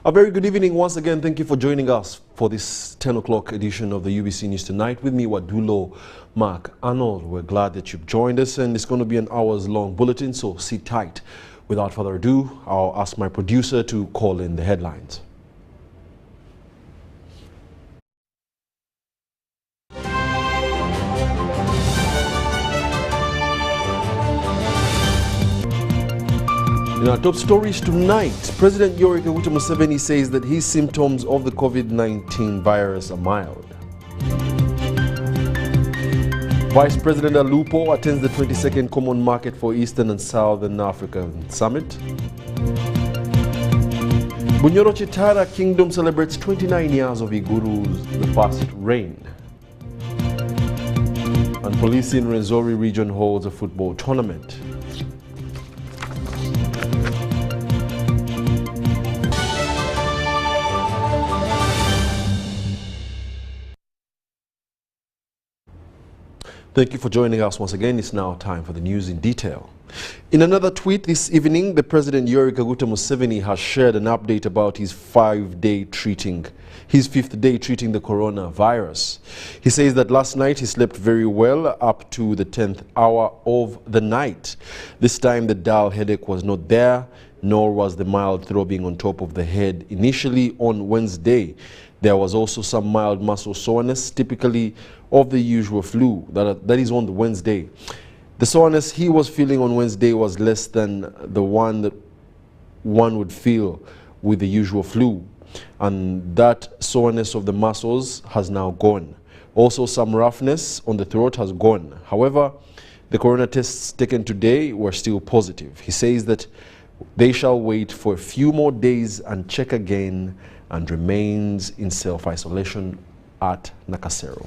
A very good evening once again. Thank you for joining us for this 10 o'clock edition of the UBC News Tonight. With me, Wadulo Mark Arnold. We're glad that you've joined us, and it's going to be an hours-long bulletin, so sit tight. Without further ado, I'll ask my producer to call in the headlines. In our top stories tonight, President Yoweri Museveni says that his symptoms of the COVID-19 virus are mild. Vice President Alupo attends the 22nd Common Market for Eastern and Southern African Summit. Bunyoro Chitara Kingdom celebrates 29 years of Iguru's the first reign. And police in Rwenzori region holds a football tournament. Thank you for joining us once again. It's now time for the news in detail. In another tweet this evening, the President Yoweri Museveni has shared an update about his fifth day treating the coronavirus. He says that last night he slept very well up to the 10th hour of the night. This time the dull headache was not there, nor was the mild throbbing on top of the head initially on Wednesday. There was also some mild muscle soreness, typically of the usual flu, that is on the Wednesday. The soreness he was feeling on Wednesday was less than the one that one would feel with the usual flu, and that soreness of the muscles has now gone. Also, some roughness on the throat has gone. However, the corona tests taken today were still positive. He says that they shall wait for a few more days and check again, and remains in self-isolation at Nakasero.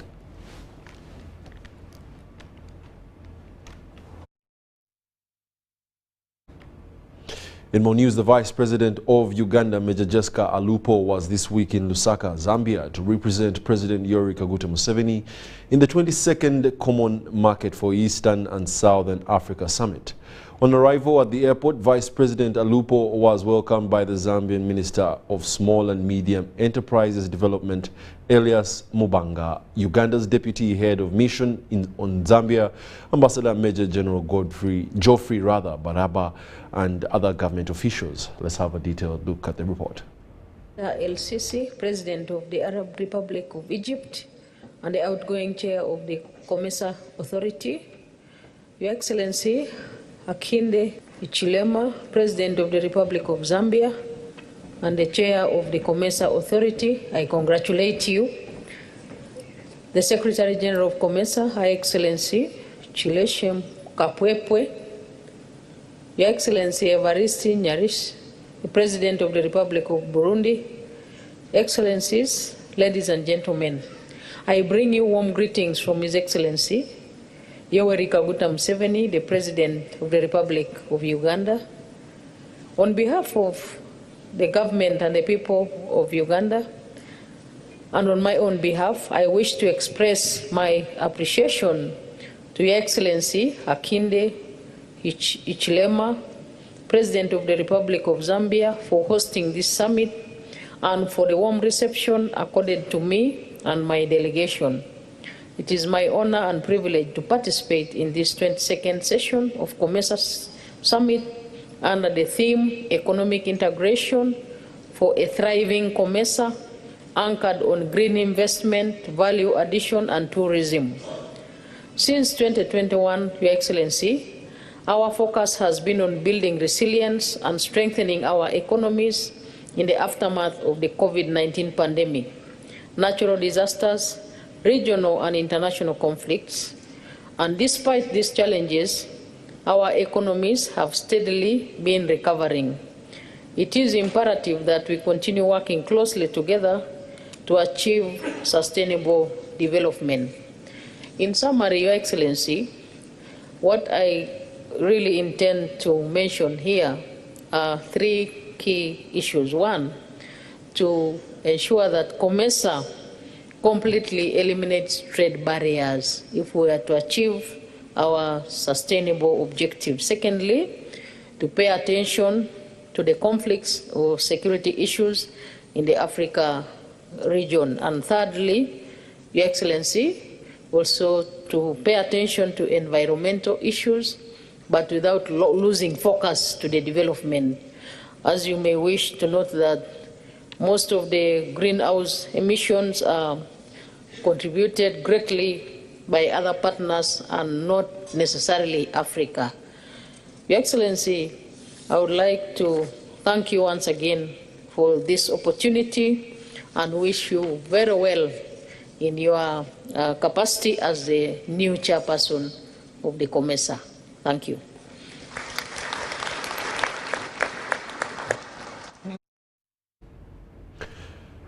In more news, the Vice President of Uganda, Major Jessica Alupo, was this week in Lusaka, Zambia, to represent President Yoweri Museveni in the 22nd Common Market for Eastern and Southern Africa Summit. On arrival at the airport, Vice President Alupo was welcomed by the Zambian Minister of Small and Medium Enterprises Development, Elias Mubanga, Uganda's Deputy Head of Mission on Zambia, Ambassador Major General Geoffrey Baraba, and other government officials. Let's have a detailed look at the report. El-Sisi, President of the Arab Republic of Egypt and the outgoing chair of the COMESA Authority, Your Excellency Hakainde Hichilema, President of the Republic of Zambia and the chair of the COMESA Authority, I congratulate you. The Secretary General of COMESA, Her Excellency Chileshem Kapwepwe, Your Excellency Evariste Nyarish, the President of the Republic of Burundi, Excellencies, ladies and gentlemen, I bring you warm greetings from His Excellency Yoweri Museveni, the President of the Republic of Uganda. On behalf of the government and the people of Uganda, and on my own behalf, I wish to express my appreciation to Your Excellency Hakainde Hichilema, President of the Republic of Zambia, for hosting this summit and for the warm reception accorded to me and my delegation. It is my honor and privilege to participate in this 22nd session of COMESA Summit under the theme Economic Integration for a Thriving COMESA, anchored on green investment, value addition, and tourism. Since 2021, Your Excellency, our focus has been on building resilience and strengthening our economies in the aftermath of the COVID-19 pandemic, natural disasters, regional and international conflicts. And despite these challenges, our economies have steadily been recovering. It is imperative that we continue working closely together to achieve sustainable development. In summary, Your Excellency, what I really intend to mention here are three key issues. One, to ensure that COMESA completely eliminates trade barriers if we are to achieve our sustainable objectives. Secondly, to pay attention to the conflicts or security issues in the Africa region. And thirdly, Your Excellency, also to pay attention to environmental issues, but without losing focus to the development. As you may wish to note that most of the greenhouse emissions are contributed greatly by other partners and not necessarily Africa. Your Excellency, I would like to thank you once again for this opportunity and wish you very well in your capacity as the new chairperson of the COMESA. Thank you.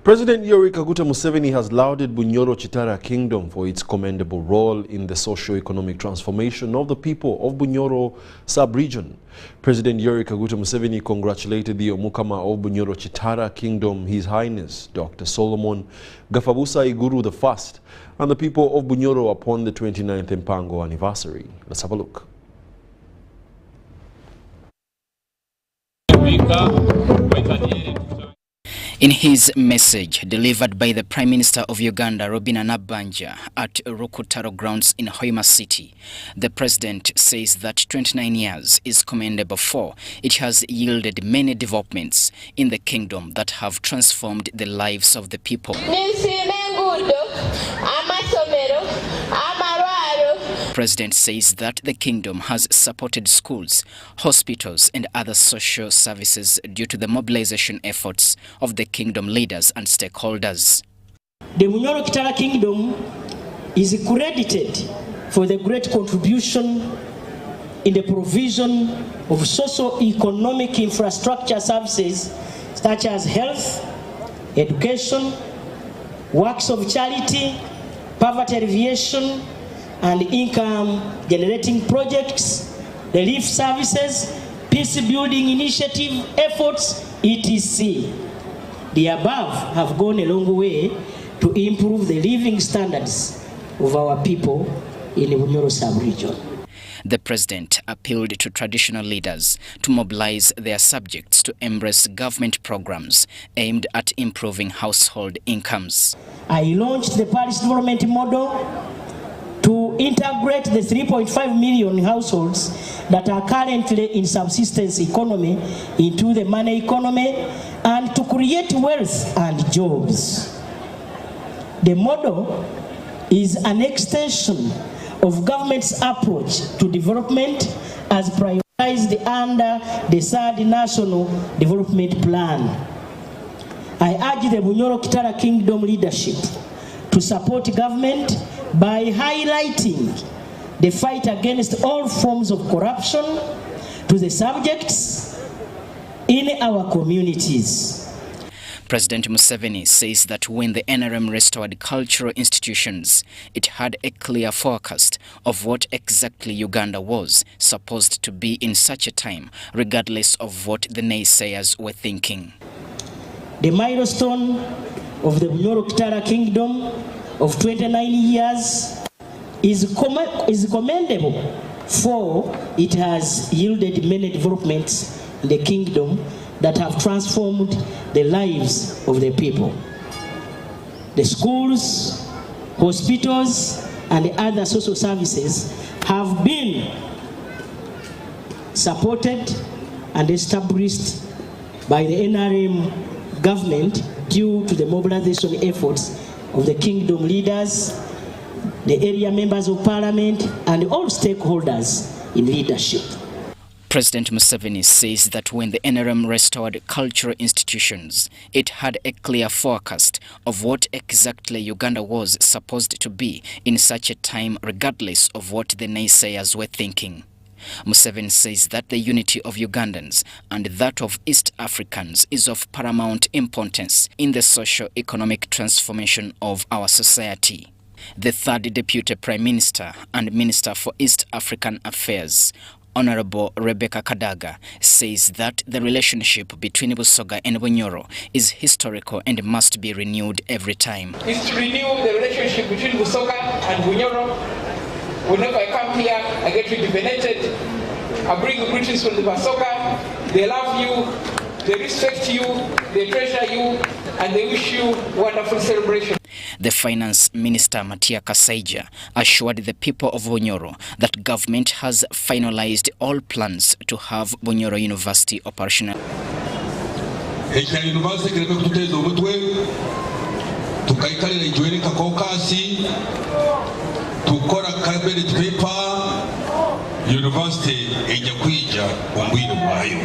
President Yoweri Museveni has lauded Bunyoro Chitara Kingdom for its commendable role in the socio-economic transformation of the people of Bunyoro sub-region. President Yoweri Museveni congratulated the Omukama of Bunyoro Chitara Kingdom, His Highness Dr. Solomon Gafabusa Iguru I, and the people of Bunyoro upon the 29th Mpango anniversary. Let's have a look. In his message delivered by the Prime Minister of Uganda, Robina Nabbanja, at Rukutaro grounds in Hoima City, the President says that 29 years is commendable for it has yielded many developments in the kingdom that have transformed the lives of the people. The President says that the kingdom has supported schools, hospitals and other social services due to the mobilization efforts of the kingdom leaders and stakeholders. The Bunyoro Kitara Kingdom is credited for the great contribution in the provision of socio-economic infrastructure services such as health, education, works of charity, poverty alleviation, and income-generating projects, relief services, peace-building initiative efforts, etc. The above have gone a long way to improve the living standards of our people in the Bunyoro sub-region. The President appealed to traditional leaders to mobilize their subjects to embrace government programs aimed at improving household incomes. I launched the Parish Development Model to integrate the 3.5 million households that are currently in subsistence economy into the money economy and to create wealth and jobs. The model is an extension of government's approach to development as prioritized under the third National Development Plan. I urge the Bunyoro Kitara Kingdom leadership to support government by highlighting the fight against all forms of corruption to the subjects in our communities. President Museveni says that when the NRM restored cultural institutions, it had a clear forecast of what exactly Uganda was supposed to be in such a time, regardless of what the naysayers were thinking. The milestone of the Bunyoro Kitara Kingdom of 29 years is commendable, for it has yielded many developments in the kingdom that have transformed the lives of the people. The schools, hospitals, and other social services have been supported and established by the NRM government due to the mobilization efforts of the kingdom leaders, the area members of parliament, and all stakeholders in leadership. President Museveni says that when the NRM restored cultural institutions, it had a clear forecast of what exactly Uganda was supposed to be in such a time, regardless of what the naysayers were thinking. Museveni says that the unity of Ugandans and that of East Africans is of paramount importance in the socio-economic transformation of our society. The third Deputy Prime Minister and Minister for East African Affairs, Honorable Rebecca Kadaga, says that the relationship between Busoga and Bunyoro is historical and must be renewed every time. Is to renew the relationship between Busoga and Bunyoro. Whenever I come here, I get rejuvenated. I bring greetings from the Busoga. They love you. They respect you, they treasure you, and they wish you wonderful celebration. The Finance Minister Matia Kasaija assured the people of Bunyoro that government has finalized all plans to have Bunyoro University operational. Tukora cabinet paper university ejakuija ombwiro bwayo.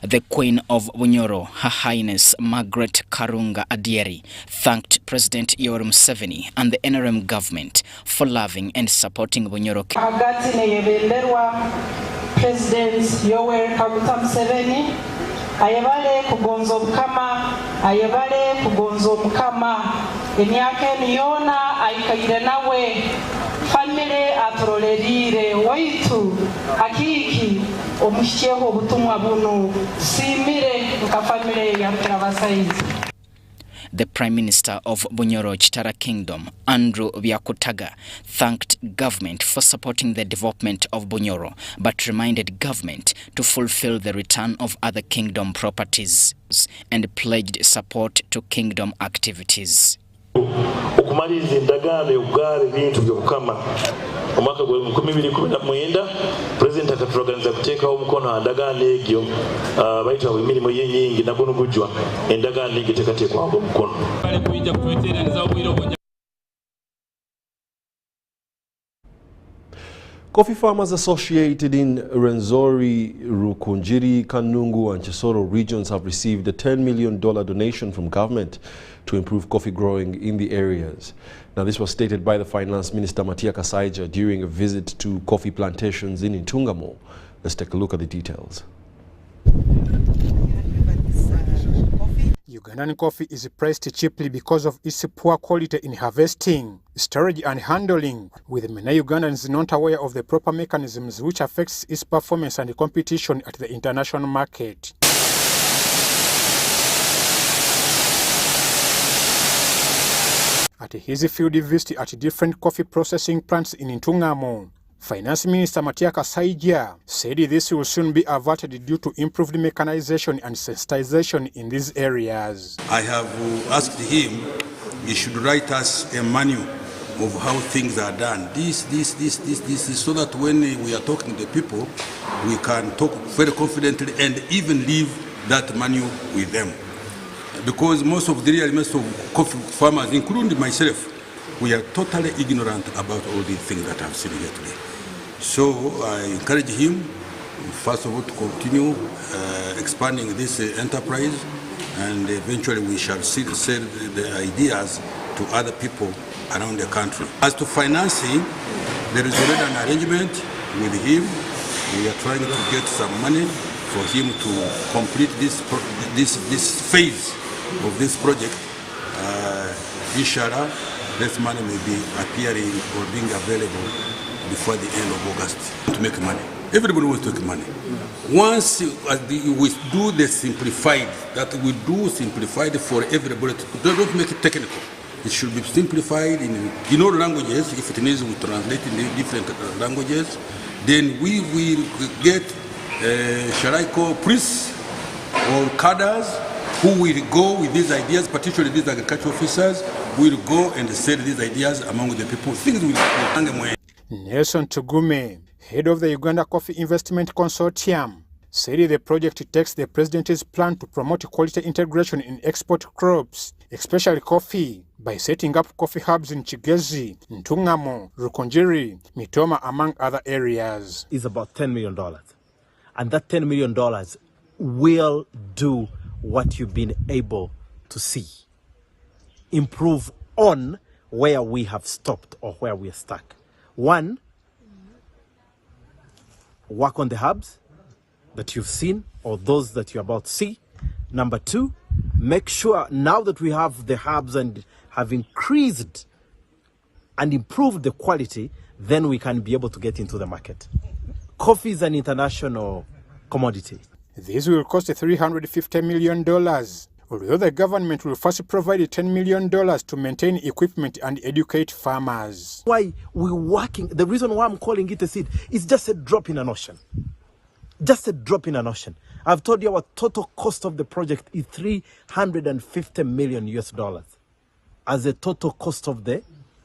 The Queen of Bunyoro, Her Highness Margaret Karunga Adieri, thanked President Yoweri Museveni and the NRM government for loving and supporting Bunyoro. Hagati neyebenderwa President Yoweri Museveni ayebale kugonzo mukama, ayebale kugonzo mukama, emyaka niyona ayikaire nawe family atorolelire waitu akiki omusheho obutumwa buno simire nka family ya Abasaizi. The Prime Minister of Bunyoro Chitara Kingdom, Andrew Byakutaga, thanked government for supporting the development of Bunyoro, but reminded government to fulfill the return of other kingdom properties and pledged support to kingdom activities. Okumaliza endagaano ugale bintu byokukama omwaka gwa 2019 President akatulaganiza kuteekawo omukono endagaano egyo bayita emirimu y'ennyingi nagono gujwa endagaano egyo teekateekwawo omukono. Coffee farmers associated in Rwenzori, Rukunjiri, Kanungu and Chisoro regions have received a $10 million donation from government to improve coffee growing in the areas. Now, this was stated by the Finance Minister Matia Kasaija during a visit to coffee plantations in Intungamo. Let's take a look at the details. Ugandan coffee is priced cheaply because of its poor quality in harvesting, storage and handling, with many Ugandans not aware of the proper mechanisms which affects its performance and competition at the international market. At his field visit at different coffee processing plants in Intungamo, Finance Minister Matia Kasaija said this will soon be averted due to improved mechanization and sensitization in these areas. I have asked him, he should write us a manual of how things are done. This, so that when we are talking to the people, we can talk very confidently and even leave that manual with them. Because most of coffee farmers, including myself, we are totally ignorant about all these things that I've seen here today. So I encourage him, first of all, to continue expanding this enterprise, and eventually we shall sell the ideas to other people around the country. As to financing, there is already an arrangement with him. We are trying to get some money for him to complete this phase of this project. Inshallah, this money may be appearing or being available before the end of August to make money. Everybody wants to make money. Once we do the simplified, that we do simplified for everybody, don't make it technical. It should be simplified in all languages. If it needs, we translate in different languages. Then we will get, shall I call priests or cadres who will go with these ideas, particularly these agricultural officers, will go and sell these ideas among the people. Things will Nelson Tugume, head of the Uganda Coffee Investment Consortium, said the project takes the president's plan to promote quality integration in export crops, especially coffee, by setting up coffee hubs in Kigezi, Ntungamo, Rukunjiri, Mitoma, among other areas. Is about $10 million. And that $10 million will do what you've been able to see. Improve on where we have stopped or where we are stuck. One, work on the hubs that you've seen or those that you're about to see. Number two, make sure now that we have the hubs and have increased and improved the quality, then we can be able to get into the market. Coffee is an international commodity. This will cost $350 million, although the government will first provide $10 million to maintain equipment and educate farmers. Why we're working, the reason why I'm calling it a seed is just a drop in an ocean. Just a drop in an ocean. I've told you our total cost of the project is $350 million US as a total cost of the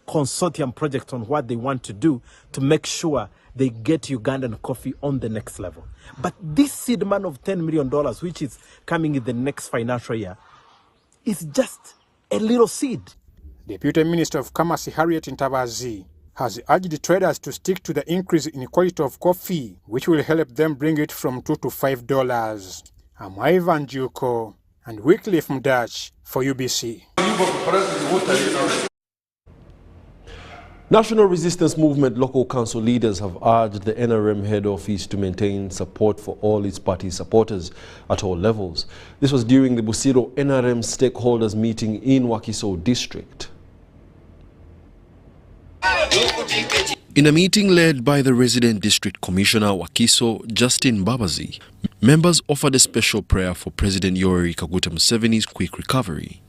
consortium project on what they want to do to make sure they get Ugandan coffee on the next level. But this seed money of $10 million, which is coming in the next financial year, is just a little seed. Deputy Minister of Commerce Harriet Ntabazi has urged traders to stick to the increase in quality of coffee, which will help them bring it from $2 to $5. I'm Ivan Juko, and weekly from Dutch for UBC. National Resistance Movement local council leaders have urged the NRM head office to maintain support for all its party supporters at all levels. This was during the Busiro NRM stakeholders meeting in Wakiso district. In a meeting led by the resident district commissioner Wakiso, Justin Babazi, members offered a special prayer for President Yoweri Kaguta Museveni's quick recovery.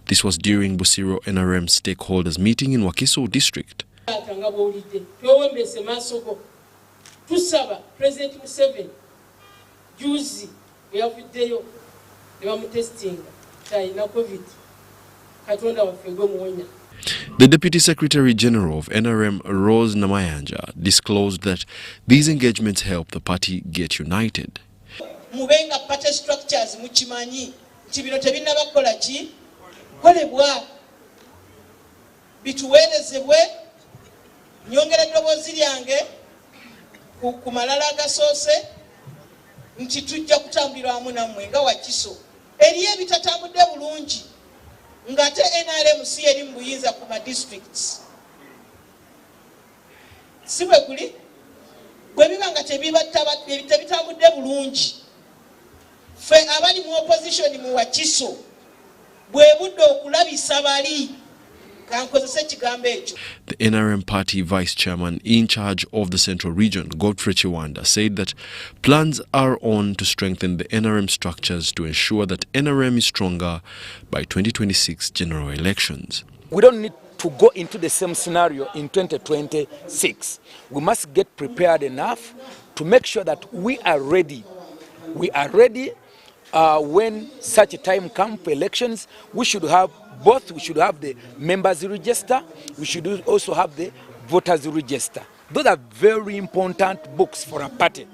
This was during Busiro NRM stakeholders meeting in Wakiso district. President Museveni juzi yavudeyo nebamutestinga tayina covid katonda waffe muwonya. The Deputy Secretary General of NRM, Rose Namayanja, disclosed that these engagements help the party get united. Mubenga party structures muchimanyi chibiro tebina bakola ki kolebwa bituweerezebwe nyongera ddoboozi lyange ku malala agasoose nti tujja kutambulira wamu nammwe nga Wakiso eri ebitatambudde bulungi ngate NRM si eri mu buyinza ku ma districts si bwe guli bwe biba nga tebitambudde bulungi ffe abali mu opposition mu Wakiso bwe budde okulabisa bali kankozesa ekigambo ekyo. The NRM party vice chairman in charge of the central region, Godfrey Chiwanda, said that plans are on to strengthen the NRM structures to ensure that NRM is stronger by 2026 general elections. We don't need to go into the same scenario in 2026. We must get prepared enough to make sure that we are ready. We are ready when such a time comes for elections. We should have both. We should have the members register. We should also have the voters register. Those are very important books for a party.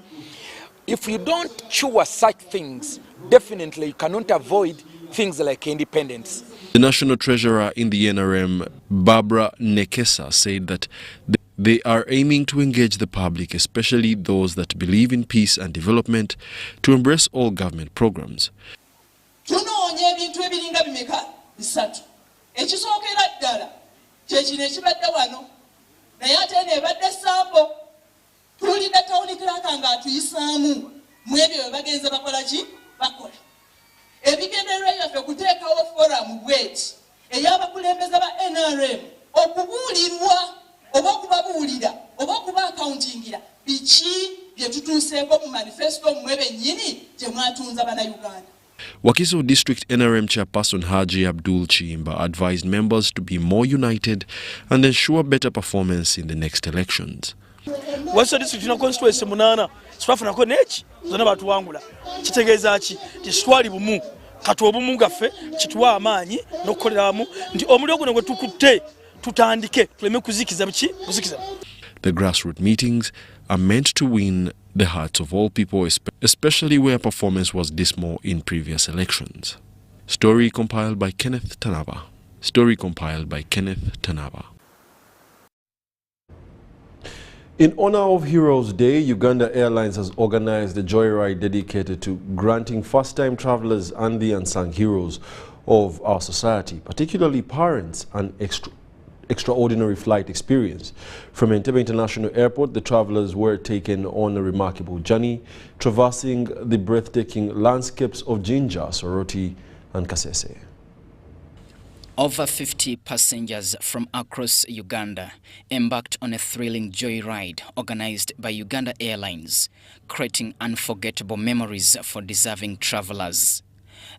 If you don't chew such things, definitely you cannot avoid things like independence. The national treasurer in the NRM, Barbara Nekesa, said that they are aiming to engage the public, especially those that believe in peace and development, to embrace all government programs. Bisatu ekisookera ddala kyekino ekibadde wano naye ate nebadde sambo tuwulidde tawulikiraka nga atuyisaamu mu ebyo bye bagenze bakola ki bakola ebigendererwa byaffe kuteekawo foramu bweti ey'abakulembeze ba NRM okubuulirwa oba okubabuulira oba okuba akauntingira biki bye tutuuseeko mu manifesto mmwe bennyini gye mwatunza bannayuganda. Wakiso District NRM Chairperson Haji Abdul Chimba advised members to be more united and ensure better performance in the next elections. Wakiso District ina constituency munana twafunako neki zonna batuwangula kitegeeza ki tiswali bumu kati obumu gaffe kituwa amaanyi n'okukoleramu nti omuliro guno gwe tukutte tutandike tuleme kuzikiza biki kuzikiza. The grassroots meetings are meant to win the hearts of all people, especially where performance was dismal in previous elections. Story compiled by Kenneth Tanaba. In honor of Heroes Day, Uganda Airlines has organized a joyride dedicated to granting first-time travelers and the unsung heroes of our society, particularly parents, an extraordinary flight experience. From Entebbe International Airport, the travelers were taken on a remarkable journey, traversing the breathtaking landscapes of Jinja, Soroti, and Kasese. Over 50 passengers from across Uganda embarked on a thrilling joyride organized by Uganda Airlines, creating unforgettable memories for deserving travelers.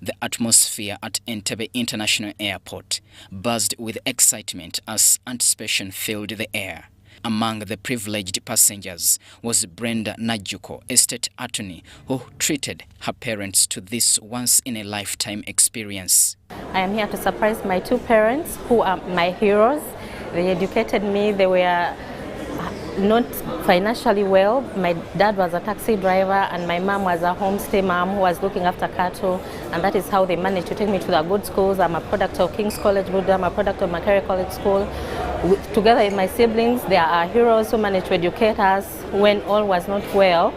The atmosphere at Entebbe International Airport buzzed with excitement as anticipation filled the air. Among the privileged passengers was Brenda Najuko, a state attorney, who treated her parents to this once-in-a-lifetime experience. I am here to surprise my two parents, who are my heroes. They educated me. They were not financially well. My dad was a taxi driver and my mom was a homestay mom who was looking after cattle, and that is how they managed to take me to the good schools. I'm a product of King's College, I'm a product of Makerere College School. Together with my siblings, they are heroes who managed to educate us when all was not well.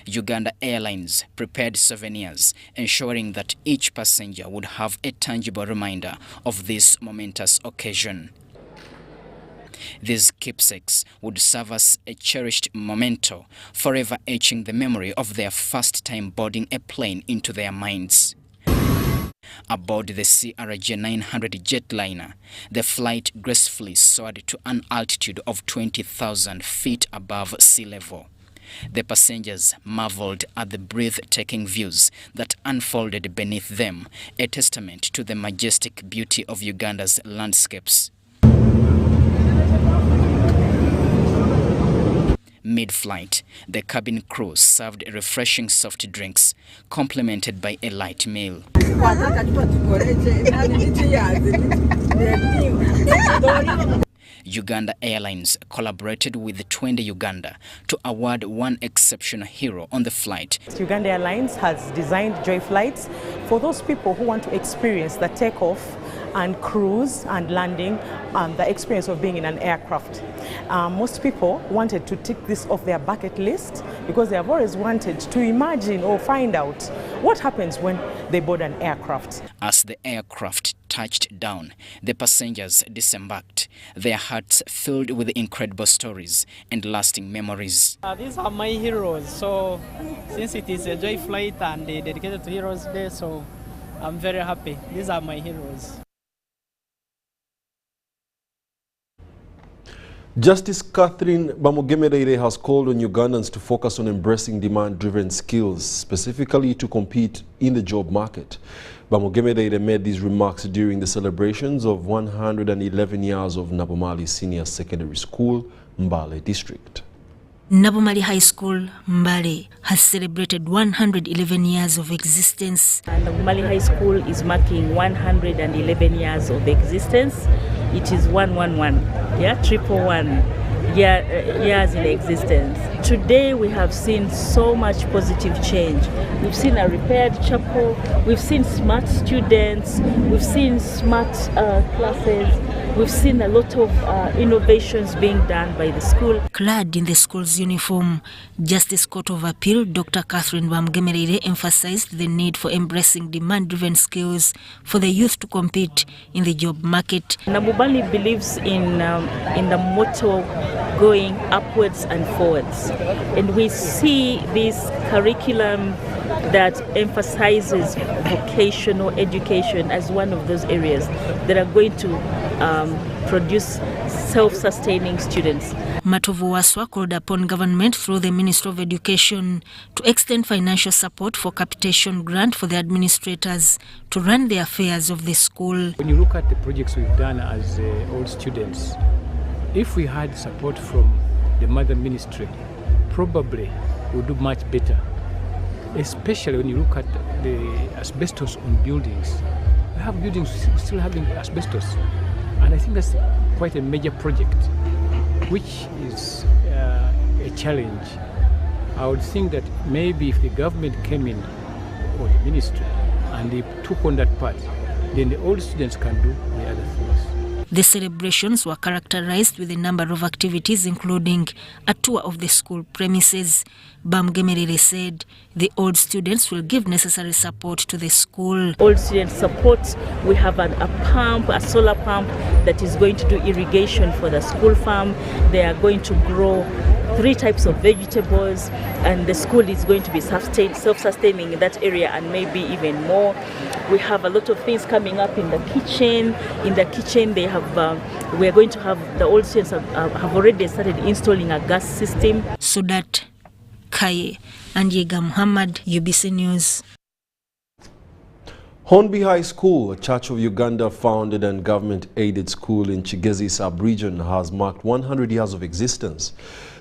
Uganda Airlines prepared souvenirs, ensuring that each passenger would have a tangible reminder of this momentous occasion. These keepsakes would serve as a cherished memento, forever etching the memory of their first time boarding a plane into their minds. Aboard the CRJ 900 jetliner, the flight gracefully soared to an altitude of 20,000 feet above sea level. The passengers marveled at the breathtaking views that unfolded beneath them, a testament to the majestic beauty of Uganda's landscapes. Mid-flight, the cabin crew served refreshing soft drinks, complemented by a light meal. Uganda Airlines collaborated with Twende Uganda to award one exceptional hero on the flight. Uganda Airlines has designed Joy flights for those people who want to experience the takeoff and cruise and landing, the experience of being in an aircraft. Most people wanted to tick this off their bucket list because they have always wanted to imagine or find out what happens when they board an aircraft. As the aircraft touched down, the passengers disembarked, their hearts filled with incredible stories and lasting memories. These are my heroes, so since it is a Joy flight and dedicated to Heroes Day, so I'm very happy. These are my heroes. Justice Catherine Bamugemereire has called on Ugandans to focus on embracing demand-driven skills, specifically to compete in the job market. Bamugemereire made these remarks during the celebrations of 111 years of Nsamali Senior Secondary School, Mbale District. Nsamali High School, Mbale, has celebrated 111 years of existence. Nsamali High School is marking 111 years of existence. It is 111, yeah, 111 years in existence. Today we have seen so much positive change. We've seen a repaired chapel, we've seen smart students, we've seen smart classes, we've seen a lot of innovations being done by the school. Clad in the school's uniform, Justice Court of Appeal Dr. Catherine Bamugemereire emphasized the need for embracing demand-driven skills for the youth to compete in the job market. Nsamali believes in the motto going upwards and forwards, and we see this curriculum that emphasizes vocational education as one of those areas that are going to produce self-sustaining students. Matovu Waswa called upon government through the Ministry of Education to extend financial support for capitation grant for the administrators to run the affairs of the school. When you look at the projects we've done as old students, if we had support from the mother ministry, probably we would do much better. Especially when you look at the asbestos on buildings. We have buildings still having asbestos. And I think that's quite a major project, which is a challenge. I would think that maybe if the government came in, or the ministry, and they took on that part, then the old students can do the other things. The celebrations were characterized with a number of activities, including a tour of the school premises. Bamugemereire said the old students will give necessary support to the school. Old student support, we have a pump, a solar pump that is going to do irrigation for the school farm. They are going to grow 3 types of vegetables, and the school is going to be self-sustaining in that area and maybe even more. We have a lot of things coming up in the kitchen. In the kitchen, they have. We are going to have the old students have already started installing a gas system. So that Kaye and Yega Muhammad, UBC News. Hornby High School, a Church of Uganda founded and government-aided school in Kigezi sub-region, has marked 100 years of existence.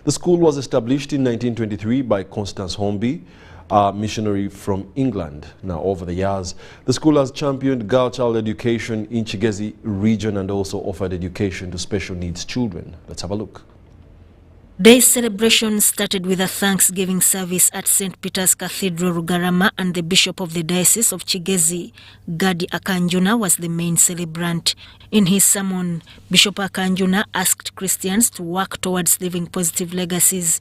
The school was established in 1923 by Constance Hornby, a missionary from England. Now, over the years, the school has championed girl child education in Kigezi region and also offered education to special needs children. Let's have a look. Day's celebration started with a Thanksgiving service at St. Peter's Cathedral, Rugarama, and the Bishop of the Diocese of Kigezi, Gadi Akanjuna, was the main celebrant. In his sermon, Bishop Akanjuna asked Christians to work towards leaving positive legacies.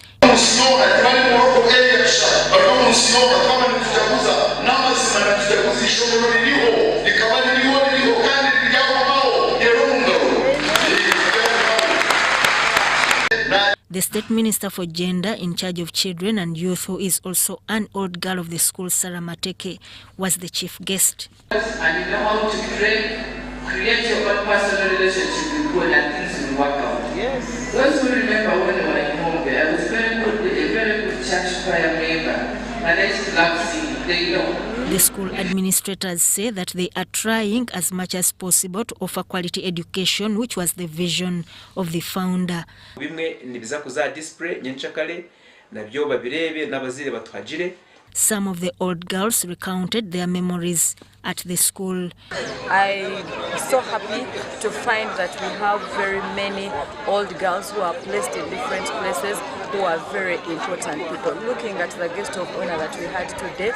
The State Minister for Gender in charge of children and youth, who is also an old girl of the school, Sarah Mateke, was the chief guest. And you know how to create your own personal relationship with God and things will work out. Yes. Those who remember when they were in Hornby, I was a very good church choir member. And I used to love singing, they know. The school administrators say that they are trying as much as possible to offer quality education, which was the vision of the founder. Some of the old girls recounted their memories at the school. I'm so happy to find that we have very many old girls who are placed in different places, who are very important people. Looking at the guest of honor that we had today.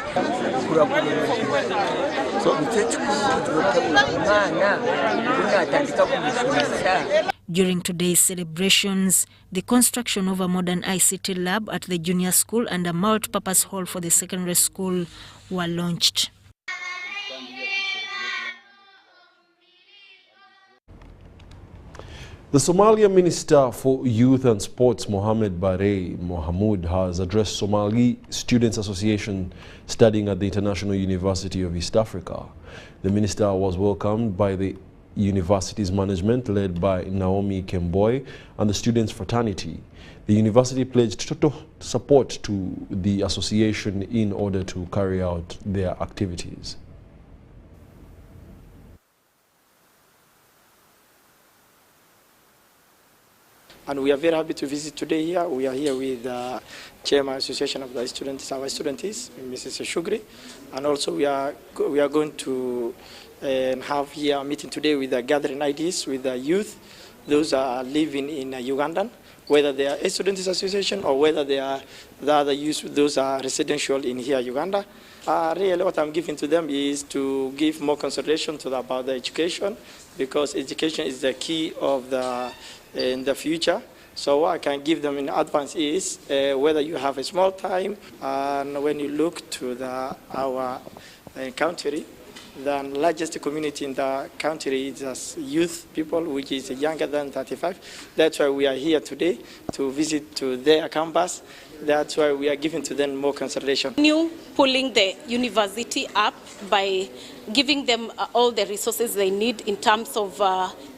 During today's celebrations, the construction of a modern ICT lab at the junior school and a multi-purpose hall for the secondary school were launched. The Somalia Minister for Youth and Sports, Mohamed Barre Mohamud, has addressed Somali Students Association studying at the International University of East Africa. The minister was welcomed by the university's management, led by Naomi Kemboy, and the students' fraternity. The university pledged total support to the association in order to carry out their activities. And we are very happy to visit today here. We are here with the Chairman Association of the Students, our students, Mrs. Shugri. And also we are going to have here a meeting today with the gathering ideas with the youth, those are living in Uganda, whether they are a Students Association or whether they are the other youth, those are residential in here, Uganda. Really what I'm giving to them is to give more consideration to about the education, because education is the key of in the future. So what I can give them in advance is whether you have a small time, and when you look to our country, the largest community in the country is youth people, which is younger than 35. That's why we are here today to visit to their campus. That's why we are giving to them more consideration. Pulling the university up by giving them all the resources they need in terms of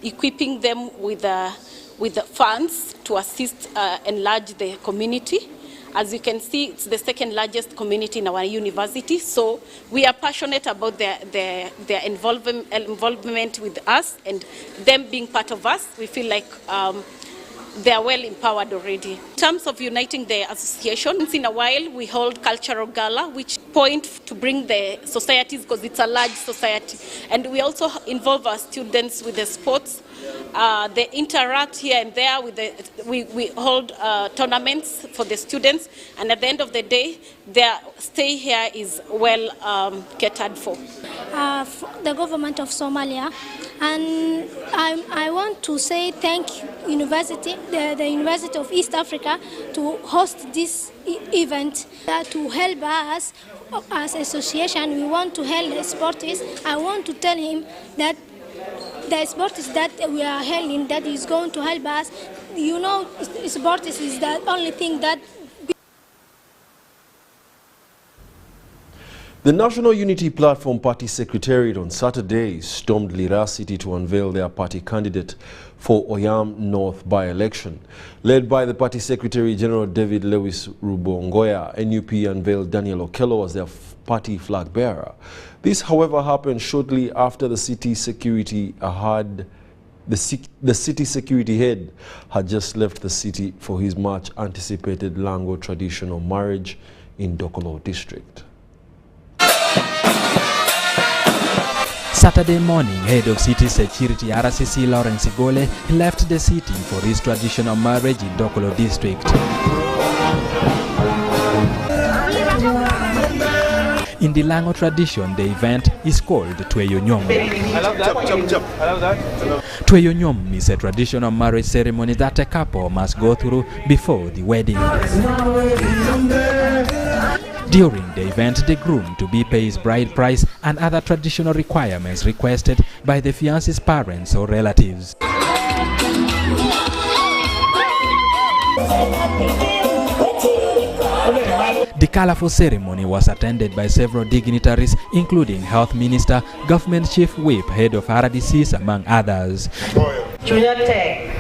equipping them with the funds to assist enlarge the community. As you can see, it's the second largest community in our university, so we are passionate about their involvement with us and them being part of us. We feel like they are well empowered already. In terms of uniting the association, once in a while we hold cultural gala, which point to bring the societies, because it's a large society. And we also involve our students with the sports. They interact here and there with we hold tournaments for the students, and at the end of the day, their stay here is well catered for. The government of Somalia, and I want to say thank university, the University of East Africa, to host this event to help us as association. We want to help the sports. I want to tell him that the sports that we are holding, that is going to help us. You know, sports is the only thing that... The National Unity Platform Party Secretariat on Saturday stormed Lira City to unveil their party candidate for Oyam North by-election. Led by the party Secretary General David Lewis Rubongoya, NUP unveiled Daniel Okello as their party flag bearer. This, however, happened shortly after the city security head had just left the city for his much anticipated Lango traditional marriage in Dokolo district. Saturday morning, head of city security RCC Lawrence Igole left the city for his traditional marriage in Dokolo district. In the Lango tradition, the event is called Tweyo Nyom. I love that. I love that. Tweyo Nyom is a traditional marriage ceremony that a couple must go through before the wedding. During the event, the groom to be pays bride price and other traditional requirements requested by the fiancé's parents or relatives. The colorful ceremony was attended by several dignitaries, including Health Minister, Government Chief Whip, Head of RDCs, among others. Chunyate,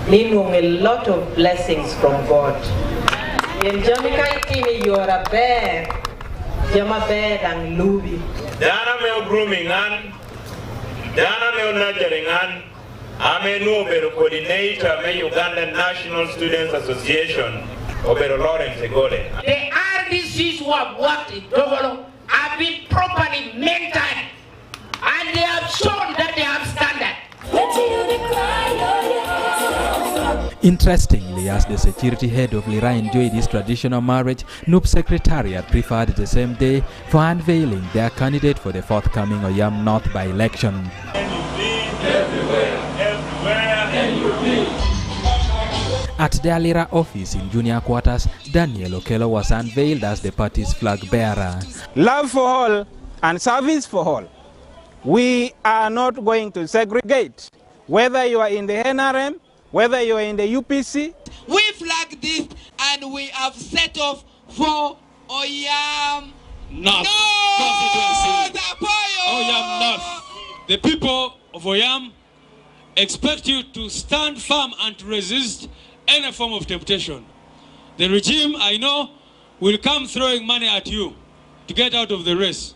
meaning a lot of blessings from God. In Jamaica, you are a bear, Jama bear and Louis. Dana me grooming and Dana me nurturing and I'm a new coordinator of the Ugandan National Students Association. Lawrence Igole. The RDCs who have worked in Dokolo have been properly mentored and they have shown that they have standard. Interestingly, as the security head of Lira enjoyed his traditional marriage, NUP Secretariat preferred the same day for unveiling their candidate for the forthcoming Oyam North by-election. At their Lira office in Junior Quarters, Daniel Okello was unveiled as the party's flag bearer. Love for all and service for all. We are not going to segregate. Whether you are in the NRM, whether you are in the UPC. We flag this and we have set off for Oyam North constituency. Oyam North. The people of Oyam expect you to stand firm and to resist any form of temptation. The regime, I know, will come throwing money at you to get out of the race.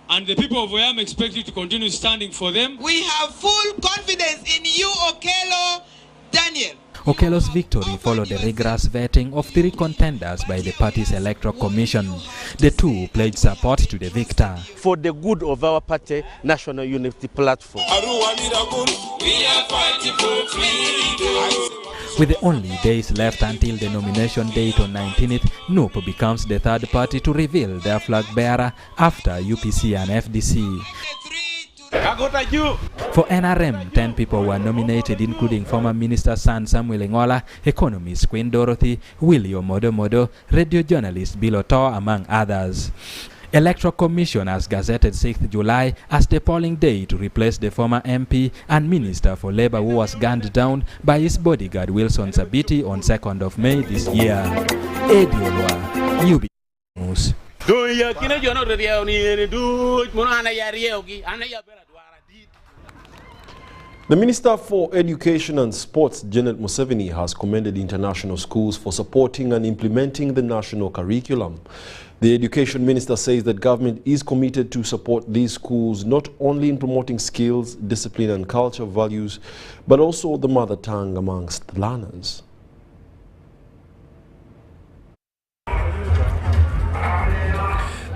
And the people of Oyam expect you to continue standing for them. We have full confidence in you, Okello, Daniel. Okello's victory followed the rigorous vetting of 3 contenders by the party's electoral commission. The 2 pledged support to the victor. For the good of our party, National Unity Platform. We are fighting for freedom. With the only days left until the nomination date on 19th, NUP becomes the third party to reveal their flag bearer after UPC and FDC. For NRM, 10 people were nominated, including former Minister San Samuel Ngola, economist Queen Dorothy, Willie Omodo, radio journalist Bill Otoa, among others. Electoral Commission has gazetted 6th July as the polling day to replace the former MP and Minister for Labour who was gunned down by his bodyguard Wilson Sabiti on 2nd of May this year. Ediolwa, UB News. The Minister for Education and Sports, Janet Museveni, has commended international schools for supporting and implementing the national curriculum. The Education Minister says that government is committed to support these schools not only in promoting skills, discipline and culture values, but also the mother tongue amongst learners.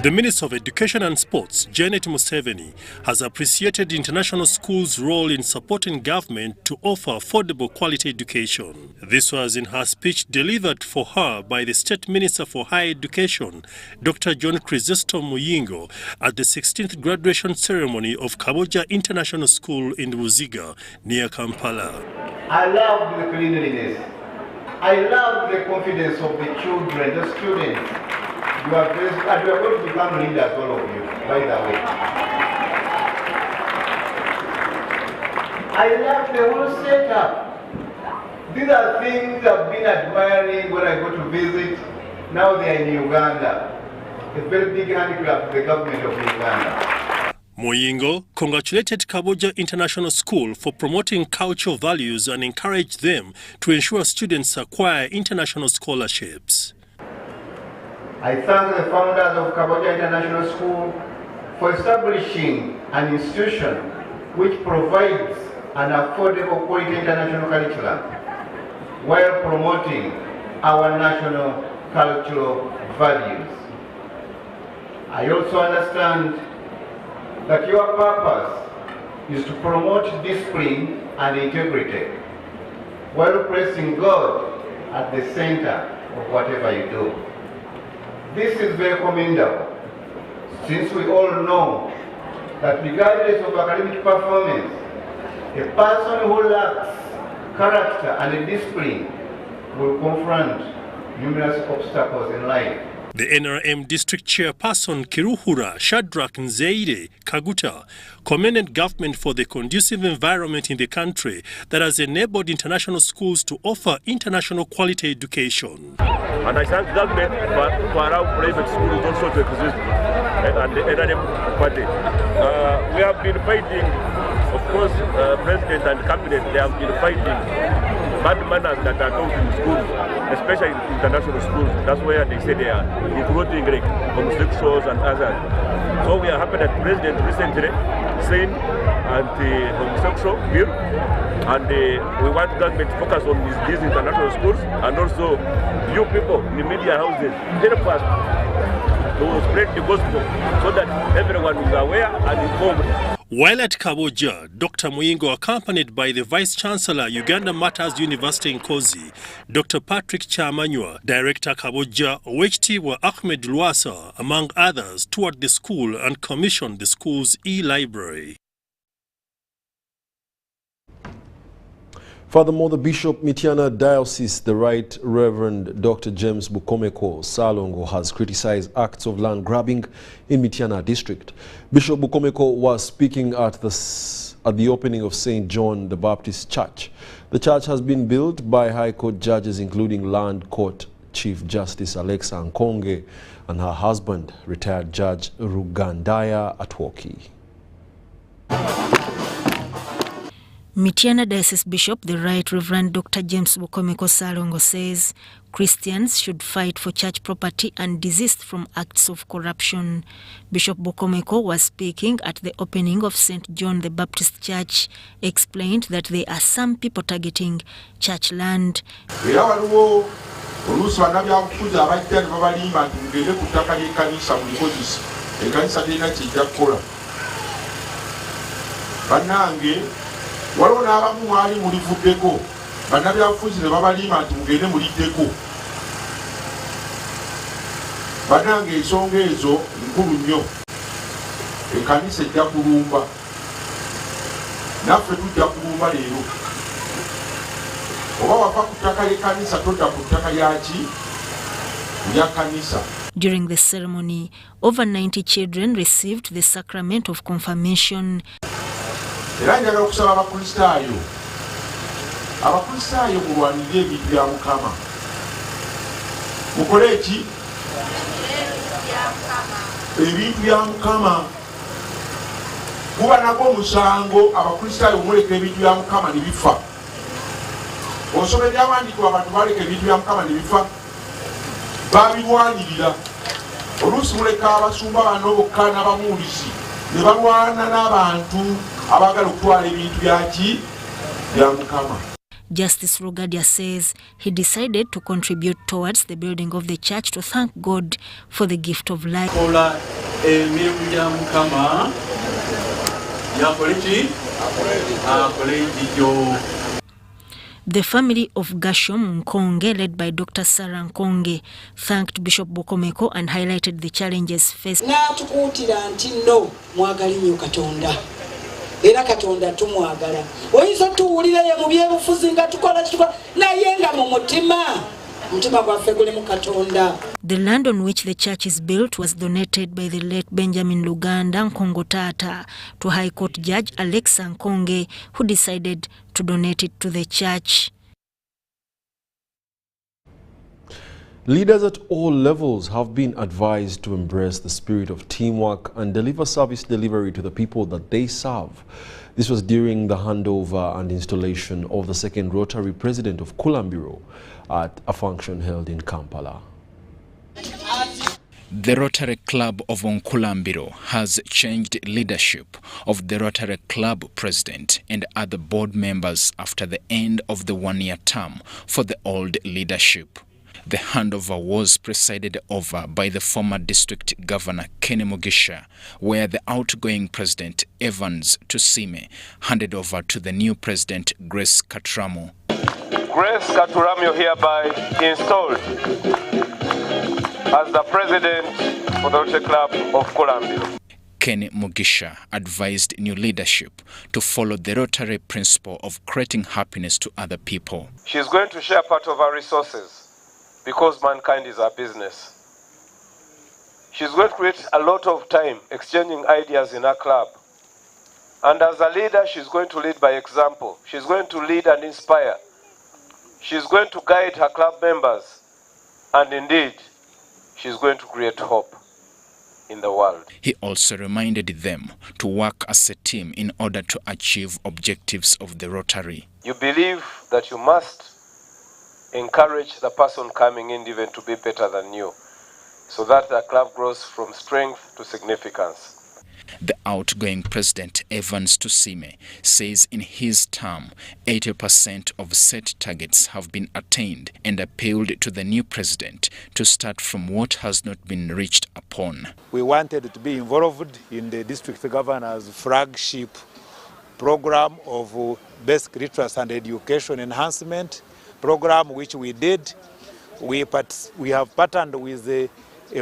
The Minister of Education and Sports, Janet Museveni, has appreciated international schools' role in supporting government to offer affordable quality education. This was in her speech delivered for her by the State Minister for Higher Education, Dr. John Chrysostom Muyingo, at the 16th graduation ceremony of Kaboja International School in Buziga, near Kampala. I love the cleanliness. I love the confidence of the children, the students. You are going to become leaders, all of you, by the way. I love the whole setup. These are things I've been admiring when I go to visit. Now they are in Uganda. a very big handicap to the government of Uganda. Moyingo congratulated Kaboja International School for promoting cultural values and encouraged them to ensure students acquire international scholarships. I thank the founders of Kaboja International School for establishing an institution which provides an affordable quality international curriculum while promoting our national cultural values. I also understand that your purpose is to promote discipline and integrity while placing God at the center of whatever you do. This is very commendable, since we all know that regardless of academic performance, a person who lacks character and discipline will confront numerous obstacles in life. The NRM District Chairperson Kiruhura Shadrach Nzeire Kaguta commended government for the conducive environment in the country that has enabled international schools to offer international quality education. And I thank government for allowing private schools also to exist and the NRM party. We have been fighting, of course, President and Cabinet, they have been fighting bad manners that are taught in schools, especially in international schools. That's where they say they are including like homosexuals and others. So we are happy that President recently signed anti-homosexual bill, and we want government to focus on these international schools, and also you people in the media houses help us to spread the gospel so that everyone is aware and informed. While at Kaboja, Dr. Muyingo, accompanied by the Vice-Chancellor, Uganda Matters University in Kozi, Dr. Patrick Chamanywa, Director Kaboja, Owechitiibwa Ahmed Lwasa, among others, toured the school and commissioned the school's e-library. Furthermore, the Bishop Mityana Diocese, the Right Reverend Dr. James Bukomeko Salongo, has criticized acts of land grabbing in Mityana district. Bishop Bukomeko was speaking at the opening of St. John the Baptist Church. The church has been built by High Court judges, including Land Court Chief Justice Alexa Nkonge and her husband, retired Judge Rugandaya Atwoki. Mityana Diocese Bishop, the Right Reverend Dr. James Bukomeko Salongo, says Christians should fight for church property and desist from acts of corruption. Bishop Bukomeko was speaking at the opening of St. John the Baptist Church, explained that there are some people targeting church land. Waliwo n'abamu mwali mulivuddeko bannabyabufuzi ne babalima nti mugende muliddeko. Bannange ensonga ezo nkulu nnyo. Ekkanisa ejja kulumba. Naffe tujja kulumba leero. Oba wava ku ttaka ly'ekkanisa todda ku ttaka lyaki? Lya kkanisa. During the ceremony, over 90 children received the sacrament of confirmation. Era njagala okusaba abakristaayo mulwanirire ebintu bya Mukama. Mukole eki? Ebintu bya Mukama. Kuba nagwo omusango abakristaayo muleka ebintu bya Mukama ne bifa. Osoma ebyawandiikibwa abantu baleka ebintu bya Mukama ne bifa. Babirwanirira. Oluusi muleka abasumba bano bokka n'abamuulisi ne balwana n'abantu abagala okutwala ebintu byaki bya Mukama. Justice Rugadia says he decided to contribute towards the building of the church to thank God for the gift of life. The family of Gashom Nkonge, led by Dr. Sarah Nkonge, thanked Bishop Bukomeko and highlighted the challenges faced. Era Katonda tumwagala. Oyinza tuwulira ye mu byebufuzi nga tukola naye nga mu mutima gwaffe guli mu Katonda. The land on which the church is built was donated by the late Benjamin Luganda Nkongo Tata to High Court Judge Alexa Nkonge, who decided to donate it to the church. Leaders at all levels have been advised to embrace the spirit of teamwork and deliver service delivery to the people that they serve. This was during the handover and installation of the second Rotary President of Kulambiro at a function held in Kampala. The Rotary Club of Onkulambiro has changed leadership of the Rotary Club President and other board members after the end of the one-year term for the old leadership. The handover was presided over by the former District Governor Kenny Mugisha, where the outgoing President Evans Tusime handed over to the new President Grace Katuramo. Grace Katuramo hereby installed as the President for the Rotary Club of Kulambiro. Kenny Mugisha advised new leadership to follow the Rotary principle of creating happiness to other people. She is going to share part of her resources because mankind is our business. She's going to create a lot of time exchanging ideas in her club. And as a leader, she's going to lead by example. She's going to lead and inspire. She's going to guide her club members. And indeed, she's going to create hope in the world. He also reminded them to work as a team in order to achieve objectives of the Rotary. You believe that you must encourage the person coming in even to be better than you, so that the club grows from strength to significance. The outgoing President Evans Tusime says in his term, 80% of set targets have been attained and appealed to the new President to start from what has not been reached upon. We wanted to be involved in the District Governor's flagship program of basic literacy and education enhancement program, which we did. We have partnered with a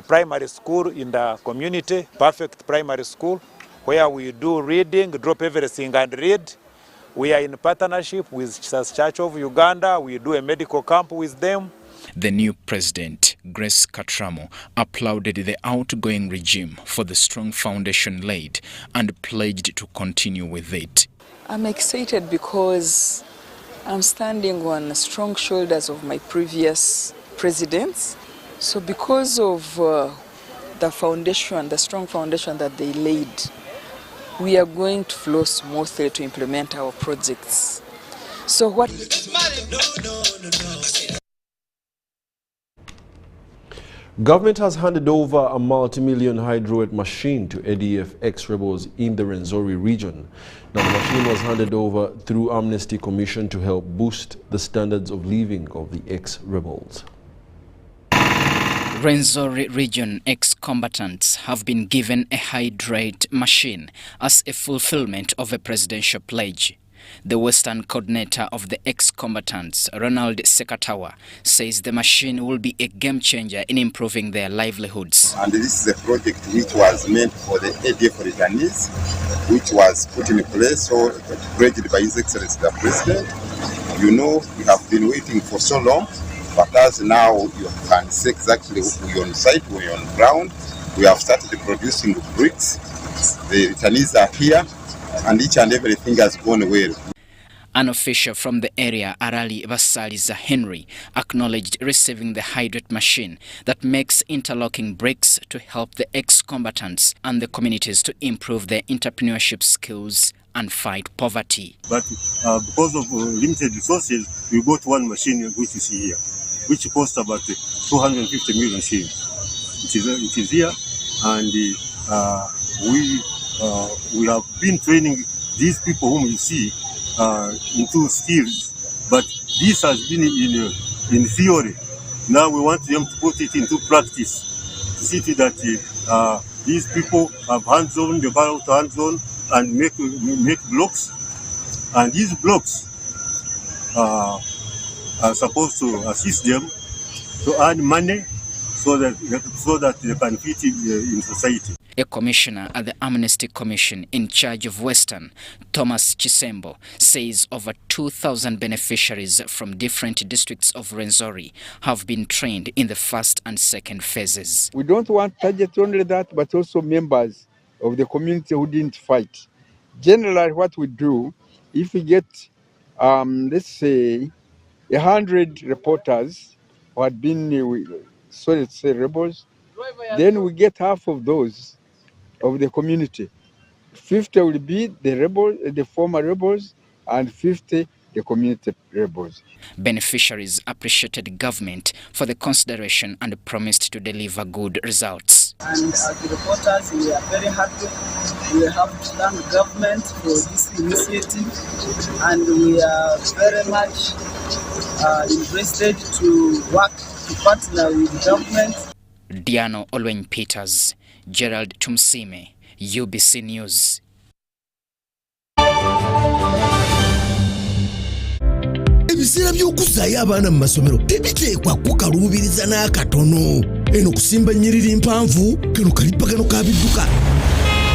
primary school in the community, Perfect Primary School, where we do reading, drop everything and read. We are in partnership with Church of Uganda. We do a medical camp with them. The new President, Grace Katuramo, applauded the outgoing regime for the strong foundation laid and pledged to continue with it. I'm excited because I'm standing on strong shoulders of my previous presidents. So because of the foundation, the strong foundation that they laid, we are going to flow smoothly to implement our projects. So what... Government has handed over a multi-million Hydroid machine to ADF ex-rebels in the Rwenzori region. Now, the machine was handed over through Amnesty Commission to help boost the standards of living of the ex-rebels. Rwenzori region ex-combatants have been given a Hydroid machine as a fulfillment of a presidential pledge. The Western coordinator of the ex-combatants, Ronald Sekatawa, says the machine will be a game changer in improving their livelihoods. And this is a project which was meant for the ADF returnees, which was put in place or pledged by His Excellency the President. You know, we have been waiting for so long, but as now you can see exactly we're on site, we're on ground. We have started producing bricks. The returnees are here, and each and everything has gone well. An official from the area, Arali Basaliza Henry, acknowledged receiving the Hydroid machine that makes interlocking bricks to help the ex-combatants and the communities to improve their entrepreneurship skills and fight poverty. But because of limited resources, we got one machine which you see here, which cost about 250 million shillings. It is here, and we have been training these people whom you see into skills, but this has been in theory. Now we want them to put it into practice, to see that these people have hands-on, they go out hands-on and make blocks, and these blocks are supposed to assist them to earn money so that they can fit in society. A commissioner at the Amnesty Commission in charge of Western, Thomas Chisembo, says over 2,000 beneficiaries from different districts of Rwenzori have been trained in the first and second phases. We don't want target only that, but also members of the community who didn't fight. Generally, what we do, if we get, let's say, 100 reporters who had been sorry to say rebels. Then we get half of those of the community. 50 will be the rebels, the former rebels, and 50 the community rebels. Beneficiaries appreciated government for the consideration and promised to deliver good results. And as the reporters, we are very happy. We have to thank government for this initiative, and we are very much interested to work to partner with government. Diano Olweny Peters, Gerald Tumsime, UBC News. Ebisera by'okuzaayo abaana mu masomero tebiteekwa kukaluubiriza n'akatono. Eno kusimba nnyiriri mpanvu kano kalipagano ka bidduka.